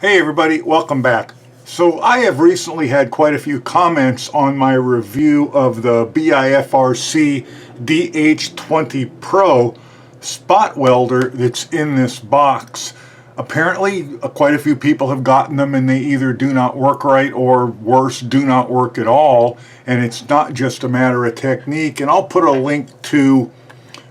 Hey everybody, welcome back. So I have recently had quite a few comments on my review of the BIFRC DH20 Pro spot welder that's in this box. Apparently quite a few people have gotten them and they either do not work right or worse, do not work at all. And it's not just a matter of technique. And I'll put a link to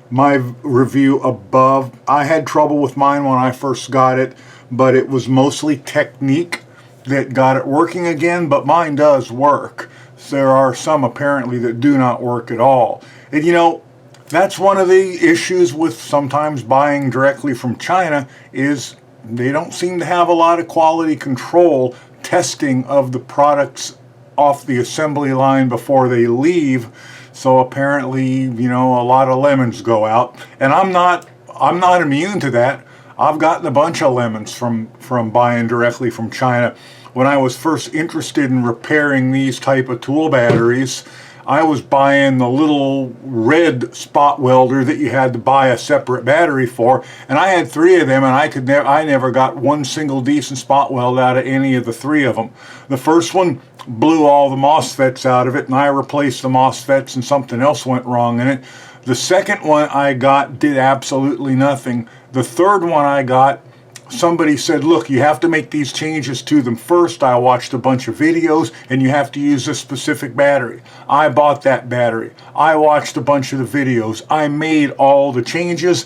my review above. I had trouble with mine when I first got it, but it was mostly technique that got it working again, but mine does work. There are some apparently that do not work at all. And you know, that's one of the issues with sometimes buying directly from China is they don't seem to have a lot of quality control testing of the products off the assembly line before they leave. So apparently, you know, a lot of lemons go out, and I'm not immune to that. I've gotten a bunch of lemons from buying directly from China. When I was first interested in repairing these type of tool batteries, I was buying the little red spot welder that you had to buy a separate battery for, and I had 3 of them, and I never got one single decent spot weld out of any of the 3 of them. The first one blew all the MOSFETs out of it, and I replaced the MOSFETs and something else went wrong in it. The second one I got did absolutely nothing. The third one I got, somebody said, look, you have to make these changes to them first. I watched a bunch of videos and you have to use this specific battery. I bought that battery. I watched a bunch of the videos. I made all the changes.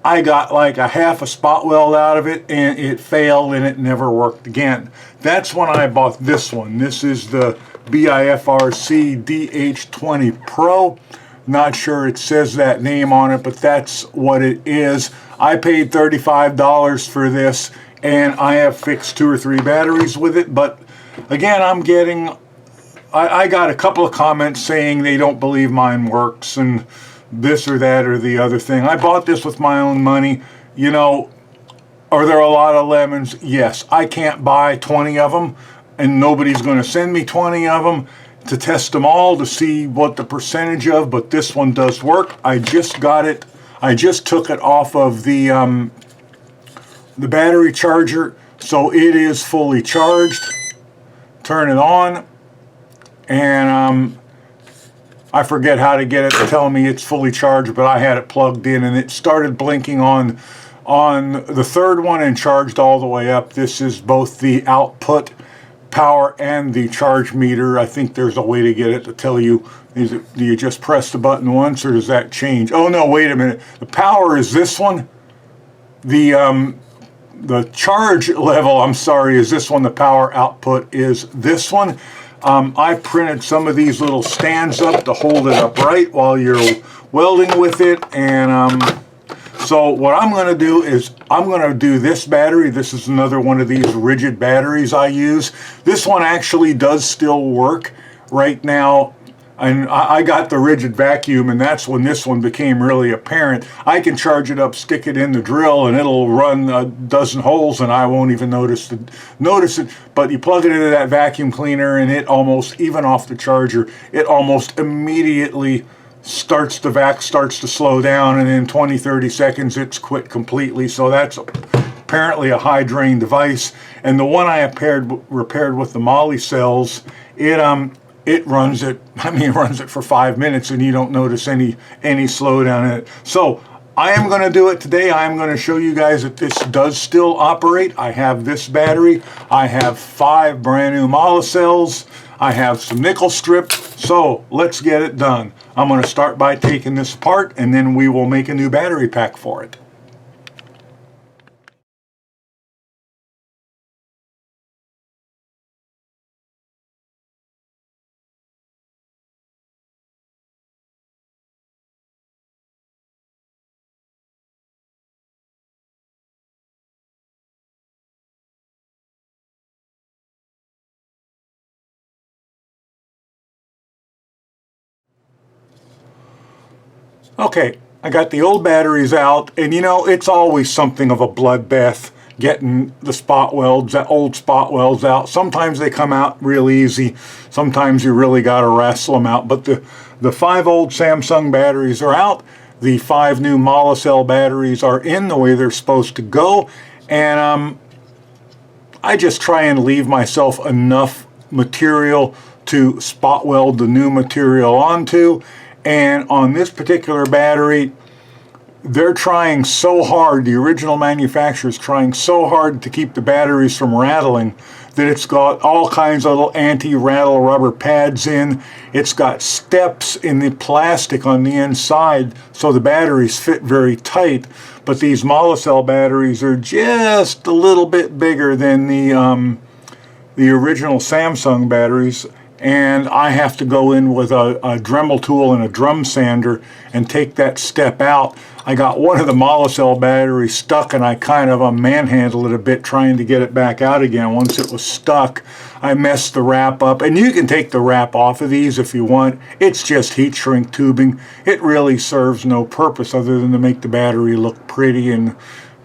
I got like a half a spot weld out of it and it failed and it never worked again. That's when I bought this one. This is the BIFRC DH20 Pro. Not sure it says that name on it, but that's what it is. I paid $35 for this, and I have fixed 2 or 3 batteries with it. But again, I got a couple of comments saying they don't believe mine works and this or that or the other thing. I bought this with my own money. You know, are there a lot of lemons? Yes. I can't buy 20 of them, and nobody's going to send me 20 of them to test them all to see what the percentage of, but this one does work. I just got it. I just took it off of the battery charger, so it is fully charged. Turn it on, and I forget how to get it to tell me it's fully charged, but I had it plugged in and it started blinking on the third one and charged all the way up. This is both the output power and the charge meter. I think there's a way to get it to tell you, do you just press the button once or does that change? Oh no, wait a minute. The power is this one. The charge level, I'm sorry, is this one. The power output is this one. I printed some of these little stands up to hold it upright while you're welding with it, and so what I'm going to do is I'm going to do this battery. This is another one of these Ridgid batteries I use. This one actually does still work right now. And I got the Ridgid vacuum, and that's when this one became really apparent. I can charge it up, stick it in the drill, and it'll run a dozen holes, and I won't even notice it. But you plug it into that vacuum cleaner, and it almost, even off the charger, it almost immediately starts to slow down, and in 20-30 seconds it's quit completely. So that's apparently a high drain device. And the one I repaired with the moly cells, it runs it for 5 minutes and you don't notice any slowdown in it. So I am going to do it today. I am going to show you guys that this does still operate. I have this battery. I have 5 brand new moly cells. I have some nickel strip. So let's get it done. I'm going to start by taking this apart, and then we will make a new battery pack for it. Okay, I got the old batteries out, and you know, it's always something of a bloodbath getting the spot welds, the old spot welds out. Sometimes they come out real easy. Sometimes you really got to wrestle them out. But the 5 old Samsung batteries are out. The 5 new Molicel batteries are in the way they're supposed to go. And I just try and leave myself enough material to spot weld the new material onto. And on this particular battery, they're trying so hard, the original manufacturer's trying so hard to keep the batteries from rattling, that it's got all kinds of little anti-rattle rubber pads in. It's got steps in the plastic on the inside so the batteries fit very tight. But these monocell batteries are just a little bit bigger than the original Samsung batteries. And I have to go in with a Dremel tool and a drum sander and take that step out. I got one of the monocell batteries stuck, and I kind of manhandled it a bit trying to get it back out again. Once it was stuck, I messed the wrap up. And you can take the wrap off of these if you want. It's just heat shrink tubing. It really serves no purpose other than to make the battery look pretty and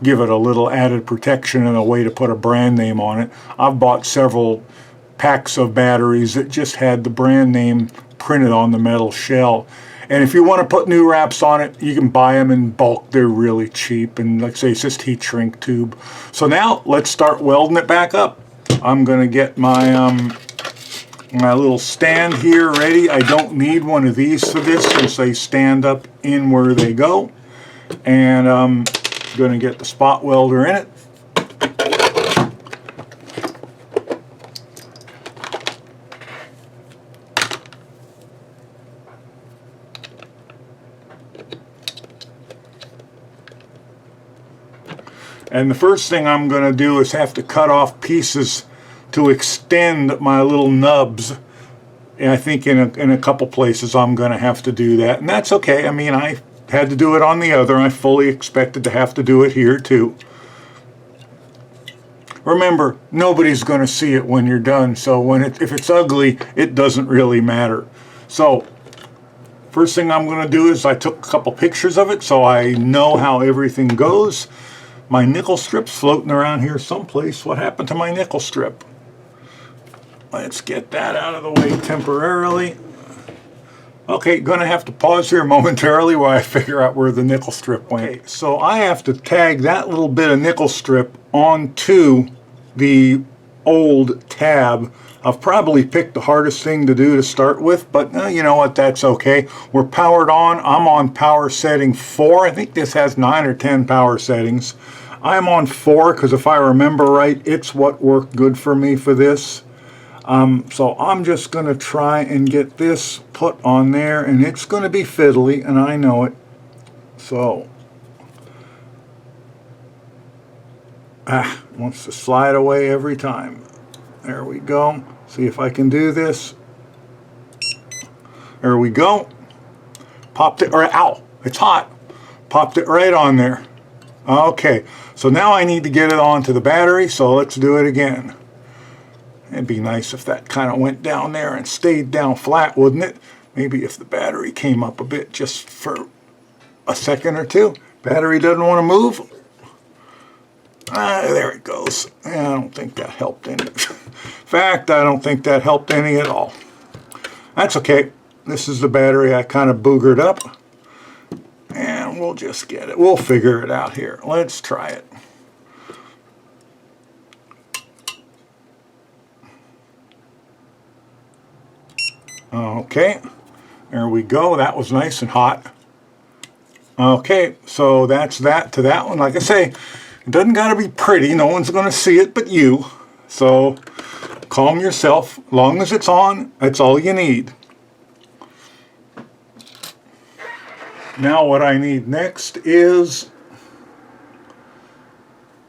give it a little added protection and a way to put a brand name on it. I've bought several packs of batteries that just had the brand name printed on the metal shell. And if you want to put new wraps on it, you can buy them in bulk. They're really cheap, and like I say, it's just heat shrink tube. So now let's start welding it back up. I'm going to get my my little stand here ready. I don't need one of these for this since they stand up in where they go. And I'm going to get the spot welder in it. And the first thing I'm going to do is have to cut off pieces to extend my little nubs. And I think in a couple places I'm going to have to do that. And that's okay. I mean, I had to do it on the other. I fully expected to have to do it here too. Remember, nobody's going to see it when you're done. So if it's ugly, it doesn't really matter. So first thing I'm going to do is I took a couple pictures of it so I know how everything goes. My nickel strip's floating around here someplace. What happened to my nickel strip? Let's get that out of the way temporarily. Okay, gonna have to pause here momentarily while I figure out where the nickel strip went. Okay, so I have to tag that little bit of nickel strip onto the old tab. I've probably picked the hardest thing to do to start with, but you know what, that's okay. We're powered on. I'm on power setting 4. I think this has 9 or 10 power settings. I'm on 4 because if I remember right, it's what worked good for me for this. So I'm just going to try and get this put on there, and it's going to be fiddly, and I know it. So, wants to slide away every time. There we go. See if I can do this. There we go. Popped it, or ow, it's hot. Popped it right on there. Okay, so now I need to get it onto the battery, so let's do it again. It'd be nice if that kind of went down there and stayed down flat, wouldn't it? Maybe if the battery came up a bit just for a second or two. Battery doesn't want to move. There it goes. I don't think that helped any. In fact, I don't think that helped any at all. That's okay. This is the battery I kind of boogered up. And we'll just get it. We'll figure it out here. Let's try it. Okay. There we go. That was nice and hot. Okay, so that's that to that one. Like I say, it doesn't got to be pretty. No one's going to see it but you. So calm yourself. As long as it's on, that's all you need. Now what I need next is,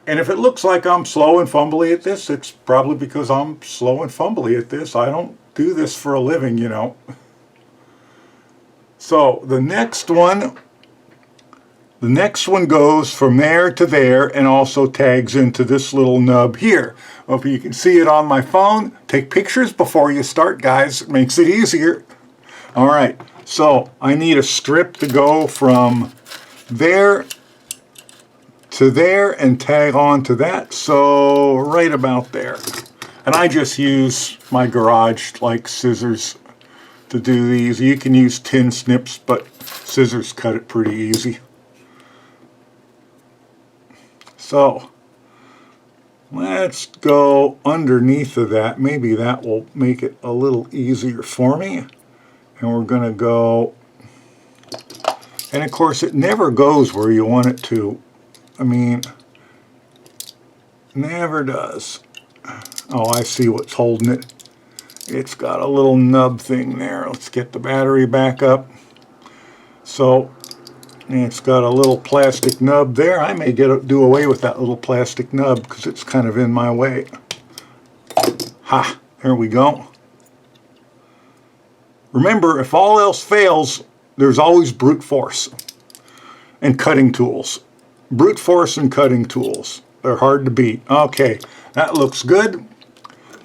and if it looks like I'm slow and fumbly at this, it's probably because I'm slow and fumbly at this. I don't do this for a living, you know. So the next one goes from there to there and also tags into this little nub here. Hope you can see it on my phone. Take pictures before you start, guys. It makes it easier. All right, so I need a strip to go from there to there and tag on to that. So right about there. And I just use my garage like scissors to do these. You can use tin snips, but scissors cut it pretty easy. So Let's go underneath of that. Maybe that will make it a little easier for me. And we're going to go, and of course it never goes where you want it to. I mean, never does. Oh, I see what's holding it. It's got a little nub thing there. Let's get the battery back up. So it's got a little plastic nub there. I may do away with that little plastic nub because it's kind of in my way. Ha! There we go. Remember, if all else fails, there's always brute force and cutting tools. Brute force and cutting tools. They're hard to beat. Okay, that looks good.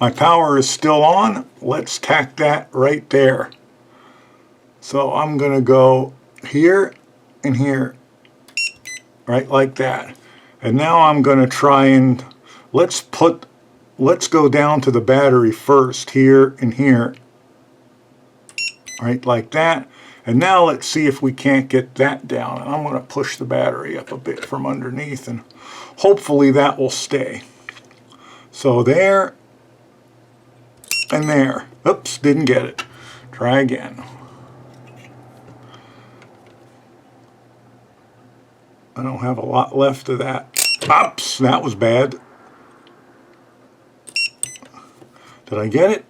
My power is still on. Let's tack that right there. So I'm going to go here and here, right like that. And now I'm going to try and let's go down to the battery first, here and here, right like that. And now let's see if we can't get that down. And I'm going to push the battery up a bit from underneath, and hopefully that will stay. So there and there. Oops, didn't get it. Try again. I don't have a lot left of that. Oops, that was bad. Did I get it?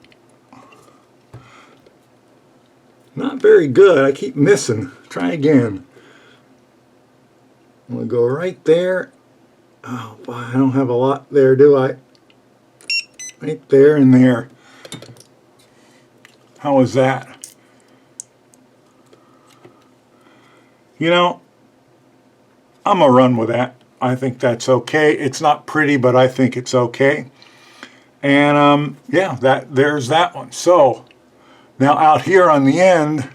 Not very good. I keep missing. Try again. I'm going to go right there. Oh, boy, I don't have a lot there, do I? Right there and there. How was that? You know, I'm going to run with that. I think that's okay. It's not pretty, but I think it's okay. And yeah, there's that one. So now out here on the end,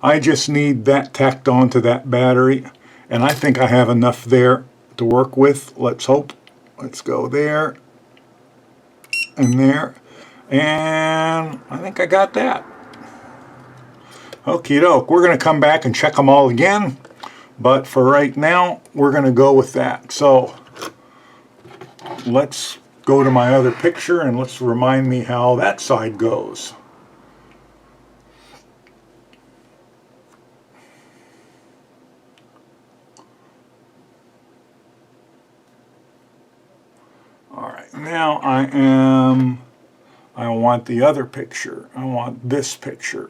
I just need that tacked onto that battery. And I think I have enough there to work with. Let's hope. Let's go there and there. And I think I got that. Okie doke. We're going to come back and check them all again. But for right now, we're going to go with that. So let's go to my other picture and let's remind me how that side goes. All right, now I want the other picture. I want this picture.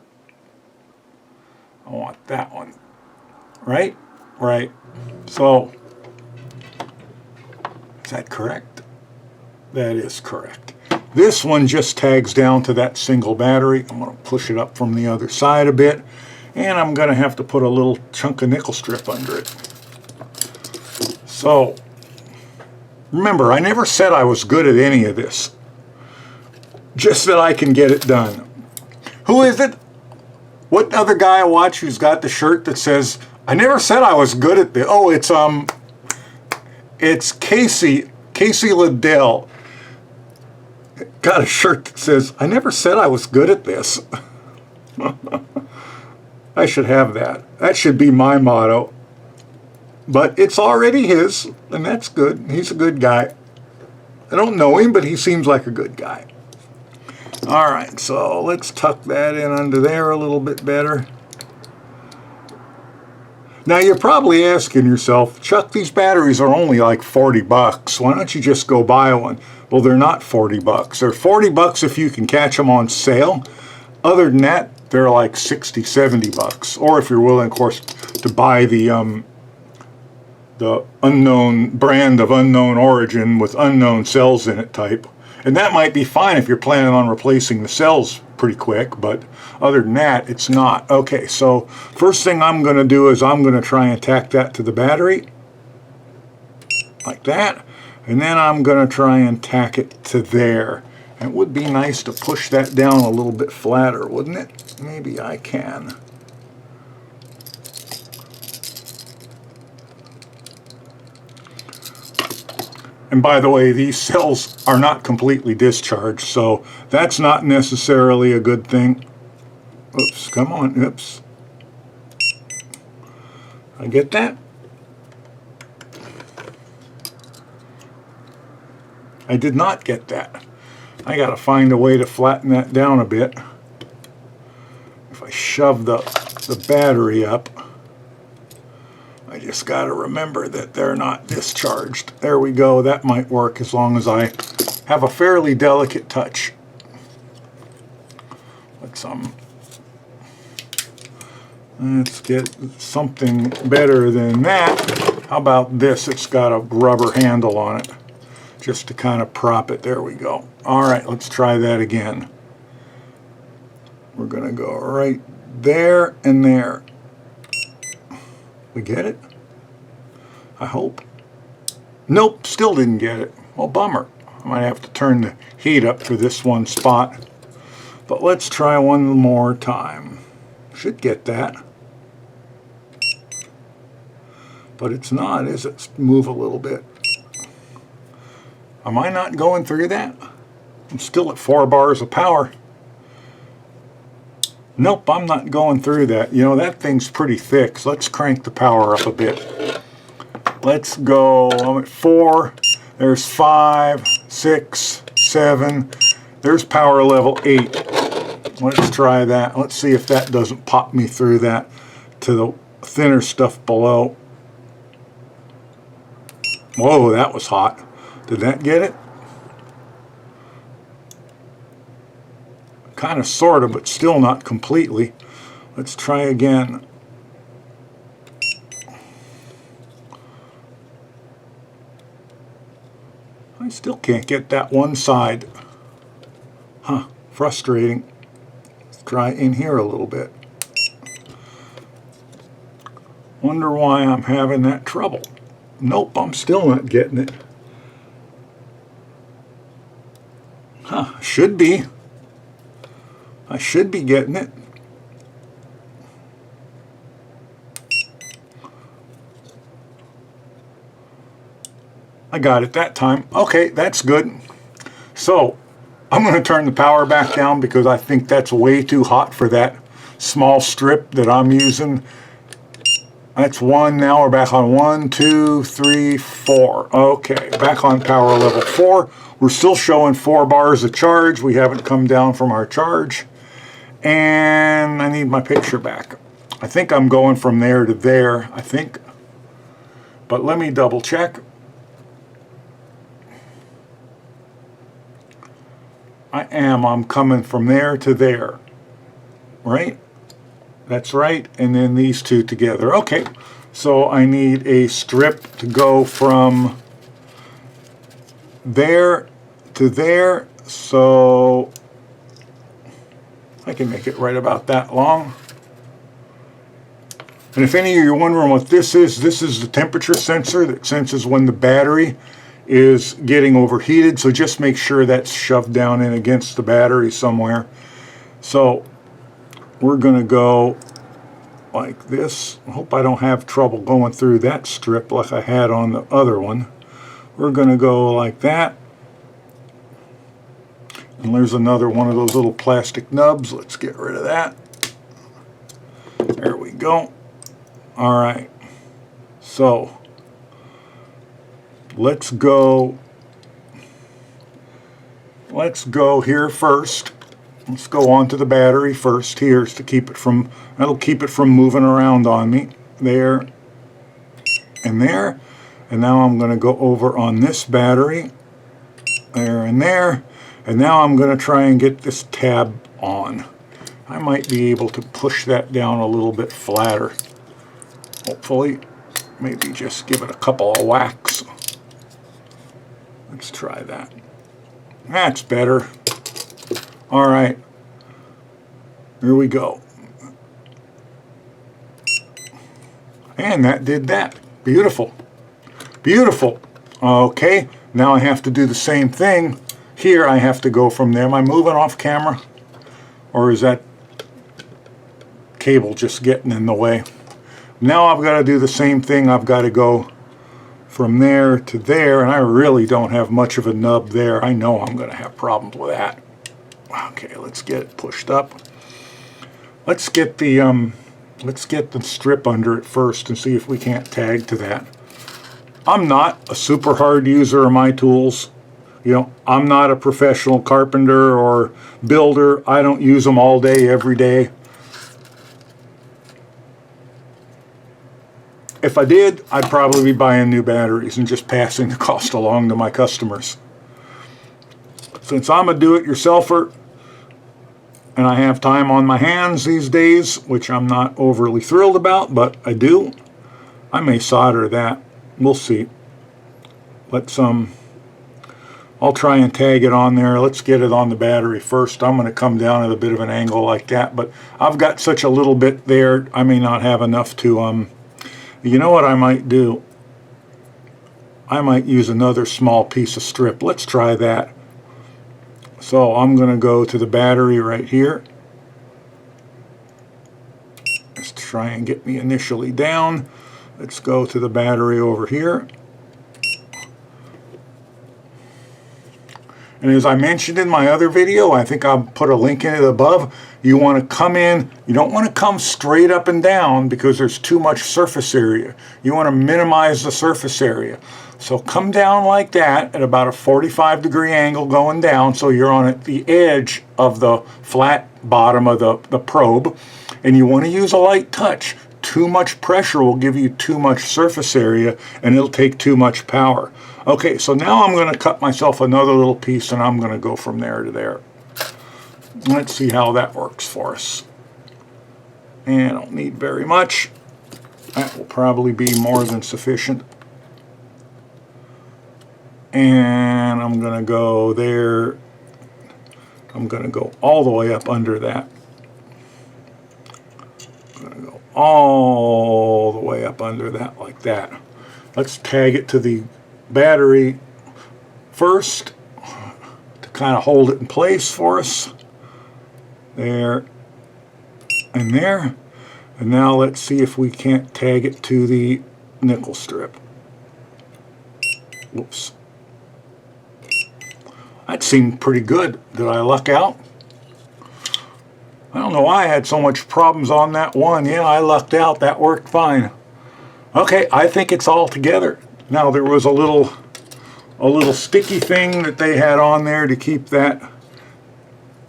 I want that one. Right? Right. So, is that correct? That is correct. This one just tags down to that single battery. I'm going to push it up from the other side a bit, and I'm going to have to put a little chunk of nickel strip under it. So, remember, I never said I was good at any of this. Just that I can get it done. Who is it? What other guy I watch who's got the shirt that says, I never said I was good at this? Oh, it's Casey Liddell. Got a shirt that says, I never said I was good at this. I should have that. That should be my motto. But it's already his, and that's good. He's a good guy. I don't know him, but he seems like a good guy. All right, so let's tuck that in under there a little bit better. Now you're probably asking yourself, Chuck, these batteries are only like 40 bucks. Why don't you just go buy one? Well, they're not 40 bucks. They're 40 bucks if you can catch them on sale. Other than that, they're like 60, 70 bucks. Or if you're willing, of course, to buy the unknown brand of unknown origin with unknown cells in it type. And that might be fine if you're planning on replacing the cells pretty quick, but other than that, it's not. Okay, so first thing I'm going to do is I'm going to try and tack that to the battery, like that, and then I'm going to try and tack it to there. And it would be nice to push that down a little bit flatter, wouldn't it? Maybe I can. And by the way, these cells are not completely discharged, so that's not necessarily a good thing. Oops, come on, oops. I get that? I did not get that. I got to find a way to flatten that down a bit. If I shove the battery up, I just got to remember that they're not discharged. There we go. That might work as long as I have a fairly delicate touch. Let's get something better than that. How about this? It's got a rubber handle on it, just to kind of prop it. There we go. All right, let's try that again. We're going to go right there and there. We get it? I hope. Nope, still didn't get it. Well, bummer. I might have to turn the heat up for this one spot. But let's try one more time. Should get that. But it's not, is it? Let's move a little bit. Am I not going through that? I'm still at 4 bars of power. Nope, I'm not going through that. You know, that thing's pretty thick, so let's crank the power up a bit. Let's go, I'm at 4, there's 5, 6, 7, there's power level 8. Let's try that. Let's see if that doesn't pop me through that to the thinner stuff below. Whoa, that was hot. Did that get it? Kind of, sort of, but still not completely. Let's try again. I still can't get that one side. Huh, frustrating. Let's try in here a little bit. Wonder why I'm having that trouble. Nope, I'm still not getting it. Huh, should be. I should be getting it. I got it that time. Okay, that's good. So, I'm going to turn the power back down because I think that's way too hot for that small strip that I'm using. That's 1. Now we're back on 1, 2, 3, 4. Okay, back on power level 4. We're still showing 4 bars of charge. We haven't come down from our charge. And I need my picture back. I think I'm going from there to there, I think. But let me double check. I am. I'm coming from there to there. Right? That's right. And then these two together. Okay. So I need a strip to go from there to there. So I can make it right about that long. And if any of you are wondering what this is the temperature sensor that senses when the battery is getting overheated. So just make sure that's shoved down in against the battery somewhere. So we're going to go like this. I hope I don't have trouble going through that strip like I had on the other one. We're going to go like that. And there's another one of those little plastic nubs. Let's get rid of that. There we go. All right. So let's go here first. Let's go on to the battery first here to keep it from, that'll keep it from moving around on me. There and there. And now I'm going to go over on this battery. There and there. And now I'm going to try and get this tab on. I might be able to push that down a little bit flatter. Hopefully. Maybe just give it a couple of whacks. Let's try that. That's better. All right. Here we go. And that did that. Beautiful. Beautiful. Okay. Now I have to do the same thing. Here I have to go from there. Am I moving off camera? Or is that cable just getting in the way? Now I've got to do the same thing. I've got to go from there to there, and I really don't have much of a nub there. I know I'm going to have problems with that. Okay, let's get it pushed up. Let's get the strip under it first and see if we can't tag to that. I'm not a super hard user of my tools. You know, I'm not a professional carpenter or builder. I don't use them all day, every day. If I did, I'd probably be buying new batteries and just passing the cost along to my customers. Since I'm a do-it-yourselfer and I have time on my hands these days, which I'm not overly thrilled about, but I do, I may solder that. We'll see. I'll try and tag it on there. Let's get it on the battery first. I'm going to come down at a bit of an angle like that, but I've got such a little bit there, I may not have enough to, you know what I might do? I might use another small piece of strip. Let's try that. So I'm going to go to the battery right here. Let's try and get me initially down. Let's go to the battery over here. And as I mentioned in my other video, I think I'll put a link in it above, you want to come in, you don't want to come straight up and down because there's too much surface area. You want to minimize the surface area. So come down like that at about a 45-degree angle going down, so you're on the edge of the flat bottom of the probe, and you want to use a light touch. Too much pressure will give you too much surface area and it'll take too much power. Okay, so now I'm going to cut myself another little piece and I'm going to go from there to there. Let's see how that works for us. And I don't need very much. That will probably be more than sufficient. And I'm going to go there. I'm going to go all the way up under that. I'm going to go all the way up under that like that. Let's tag it to the battery first to kind of hold it in place for us. There and there. And now let's see if we can't tag it to the nickel strip. Whoops. That seemed pretty good. Did I luck out? I don't know why I had so much problems on that one. Yeah, I lucked out. That worked fine. Okay, I think it's all together. Now there was a little sticky thing that they had on there to keep that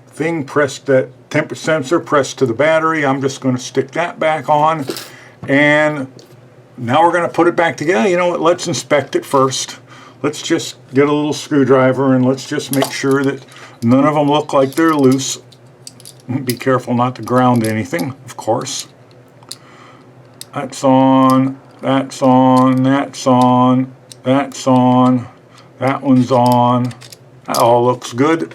thing pressed, that temperature sensor pressed to the battery. I'm just going to stick that back on, and now we're going to put it back together. You know what, let's inspect it first. Let's just get a little screwdriver and let's just make sure that none of them look like they're loose. Be careful not to ground anything, of course. That's on, that's on, that's on, that's on, that one's on. That all looks good.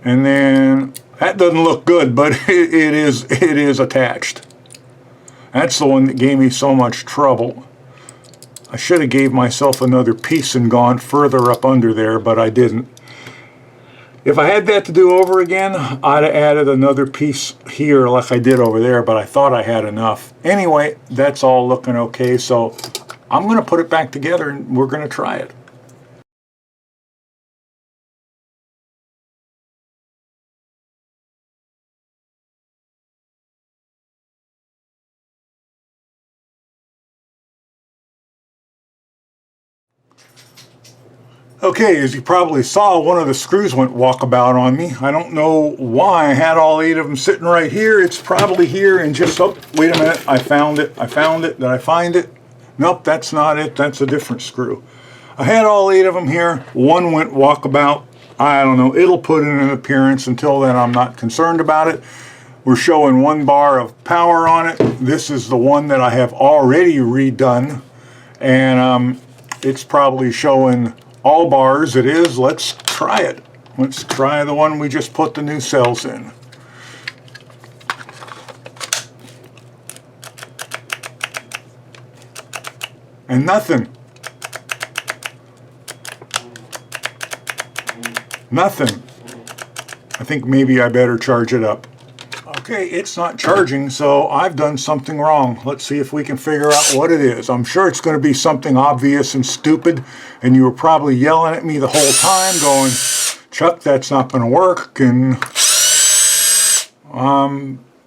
And then that doesn't look good, but it is attached. That's the one that gave me so much trouble. I should have gave myself another piece and gone further up under there, but I didn't. If I had that to do over again, I'd have added another piece here like I did over there, but I thought I had enough. Anyway, that's all looking okay, so I'm going to put it back together and we're going to try it. Okay, as you probably saw, one of the screws went walkabout on me. I don't know why. I had all 8 of them sitting right here. It's probably here and just, oh, wait a minute, I found it. I found it. Did I find it? Nope, that's not it. That's a different screw. I had all 8 of them here. One went walkabout. I don't know. It'll put in an appearance. Until then, I'm not concerned about it. We're showing 1 bar of power on it. This is the one that I have already redone. And it's probably showing all bars. It is. Let's try it. Let's try the one we just put the new cells in. And nothing. Nothing. I think maybe I better charge it up. Okay, it's not charging, so I've done something wrong. Let's see if we can figure out what it is. I'm sure it's going to be something obvious and stupid, and you were probably yelling at me the whole time going, Chuck, that's not going to work, and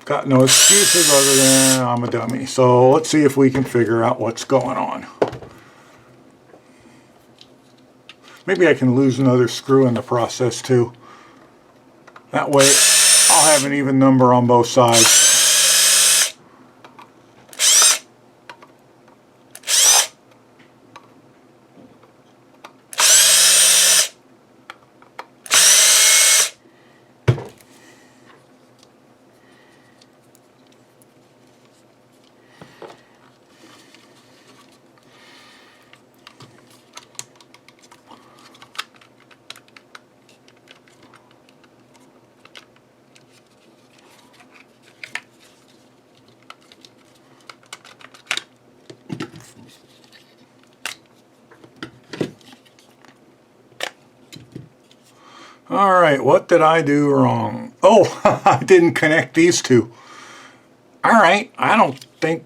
got no excuses other than I'm a dummy. So let's see if we can figure out what's going on. Maybe I can lose another screw in the process too. That way I'll have an even number on both sides. Alright, what did I do wrong? Oh, I didn't connect these two. Alright, I don't think...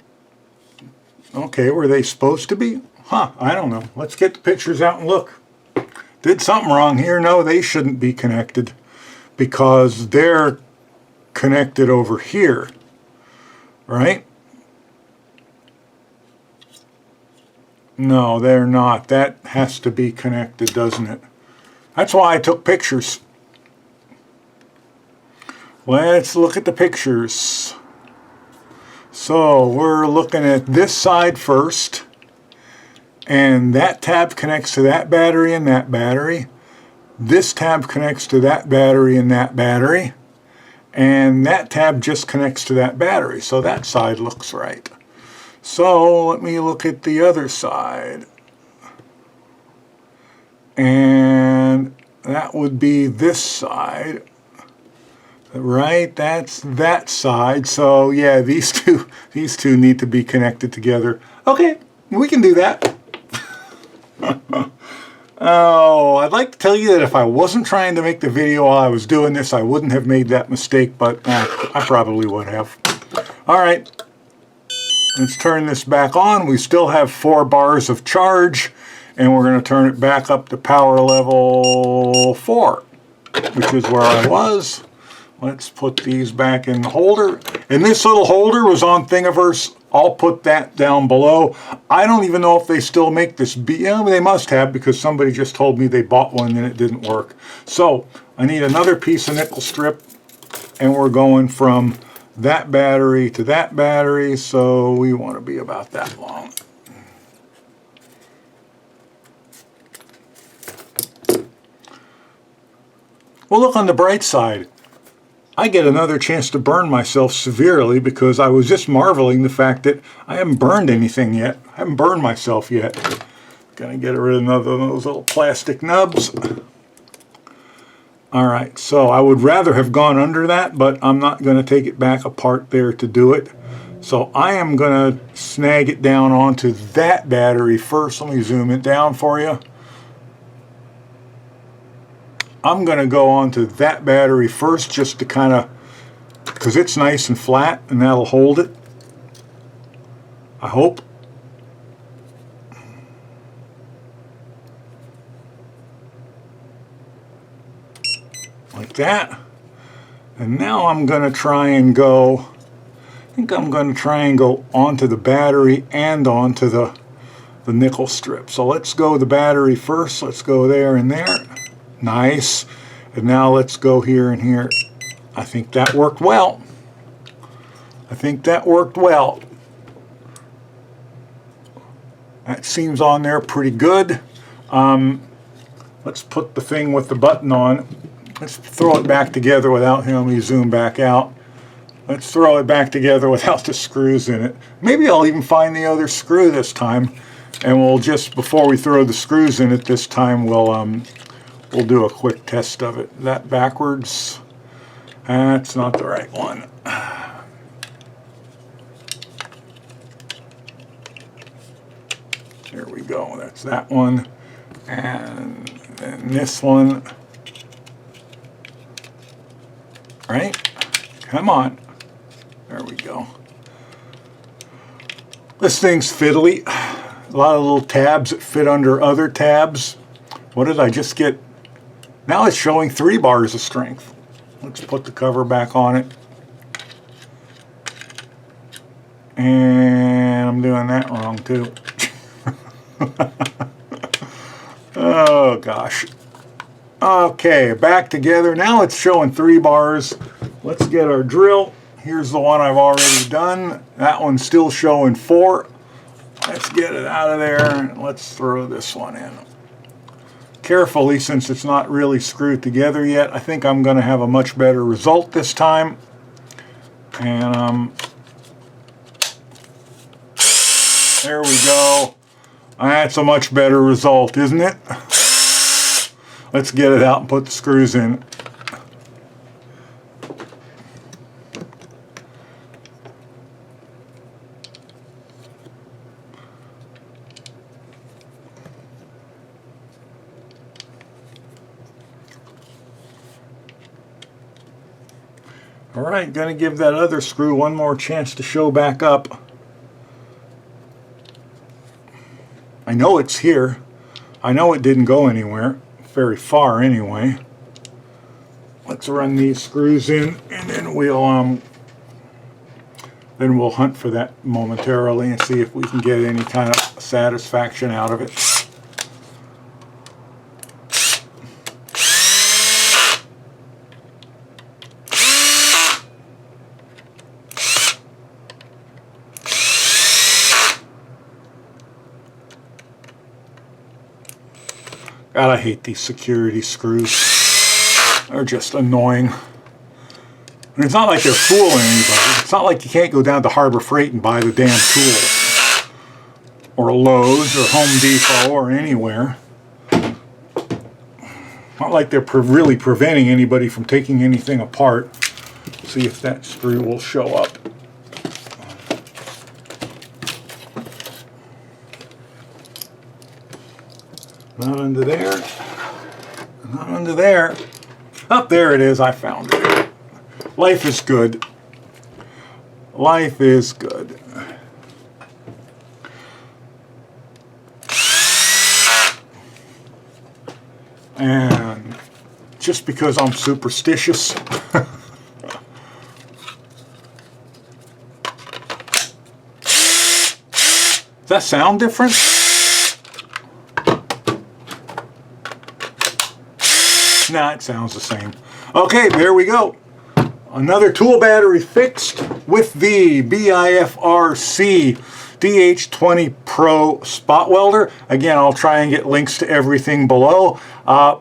Okay, were they supposed to be? Huh, I don't know. Let's get the pictures out and look. Did something wrong here? No, they shouldn't be connected because they're connected over here, right? No, they're not. That has to be connected, doesn't it? That's why I took pictures. Let's look at the pictures. So we're looking at this side first. And that tab connects to that battery and that battery. This tab connects to that battery and that battery. And that tab just connects to that battery. So that side looks right. So let me look at the other side. And that would be this side, right? That's that side. So yeah, these two need to be connected together. Okay, we can do that. Oh, I'd like to tell you that if I wasn't trying to make the video while I was doing this, I wouldn't have made that mistake, but I probably would have. All right, let's turn this back on. We still have 4 bars of charge. And we're going to turn it back up to power level 4, which is where I was. Let's put these back in the holder. And this little holder was on Thingiverse. I'll put that down below. I don't even know if they still make this. Yeah, they must have, because somebody just told me they bought one and it didn't work. So I need another piece of nickel strip. And we're going from that battery to that battery. So we want to be about that long. Well, look on the bright side. I get another chance to burn myself severely because I was just marveling the fact that I haven't burned anything yet. I haven't burned myself yet. Gonna get rid of another of those little plastic nubs. Alright, so I would rather have gone under that, but I'm not going to take it back apart there to do it. So I am going to snag it down onto that battery first. Let me zoom it down for you. I'm going to go onto that battery first just to kind of, because it's nice and flat and that'll hold it, I hope. Like that. And now I'm going to try and go, I think I'm going to try and go onto the battery and onto the nickel strip. So let's go the battery first. Let's go there and there. Nice. And now let's go here and here. I think that worked well. I think that worked well. That seems on there pretty good. Let's put the thing with the button on. Let's throw it back together without, let me zoom back out. Let's throw it back together without the screws in it. Maybe I'll even find the other screw this time. And we'll just, before we throw the screws in it this time, we'll do a quick test of it. That backwards, that's not the right one. There we go, that's that one. And then this one. Right? Come on. There we go. This thing's fiddly. A lot of little tabs that fit under other tabs. What did I just get? Now it's showing 3 bars of strength. Let's put the cover back on it. And I'm doing that wrong too. Oh gosh. Okay, back together. Now it's showing 3 bars. Let's get our drill. Here's the one I've already done. That one's still showing 4. Let's get it out of there and let's throw this one in. Carefully, since it's not really screwed together yet. I think I'm going to have a much better result this time. And there we go. That's a much better result, isn't it? Let's get it out and put the screws in. Alright, going to give that other screw one more chance to show back up. I know it's here. I know it didn't go anywhere. Very far anyway. Let's run these screws in and then we'll hunt for that momentarily and see if we can get any kind of satisfaction out of it. God, I hate these security screws. They're just annoying. And it's not like they're fooling anybody. It's not like you can't go down to Harbor Freight and buy the damn tool. Or Lowe's or Home Depot or anywhere. Not like they're really preventing anybody from taking anything apart. See if that screw will show up. Not under there. Not under there. Up there it is. I found it. Life is good. Life is good. And just because I'm superstitious, does that sound different? Nah, it sounds the same. Okay, there we go. Another tool battery fixed with the BIFRC DH20 Pro spot welder. Again, I'll try and get links to everything below.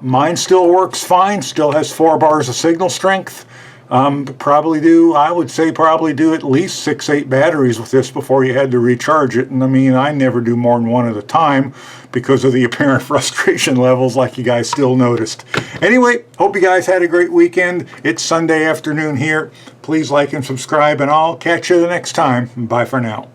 Mine still works fine, still has 4 bars of signal strength. I would say probably do at least 6-8 batteries with this before you had to recharge it. And I mean, I never do more than one at a time because of the apparent frustration levels like you guys still noticed. Anyway, hope you guys had a great weekend. It's Sunday afternoon here. Please like and subscribe and I'll catch you the next time. Bye for now.